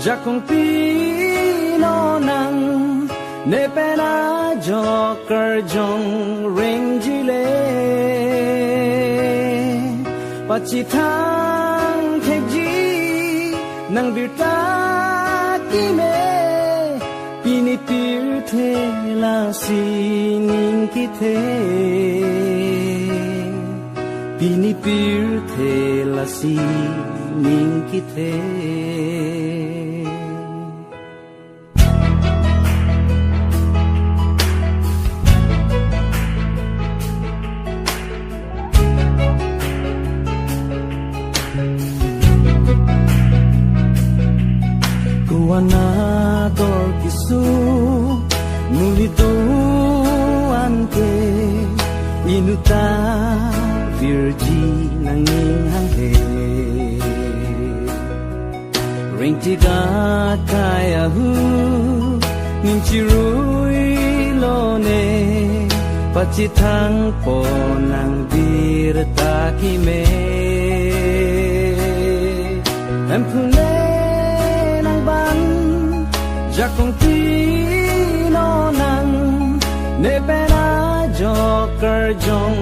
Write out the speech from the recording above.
Jakong pino nang ne pena joker jong ring jile pachithang thekji nang birta ki me pini pir the la sinin ki the pini pir the la sinin ki the Kuana dor kisu nulito ante inuta virgi nanging hanghe ringtiga kaya hu ninchirui lone pachithang ponang virta kime empune Jakong pino nang ne pena joker jong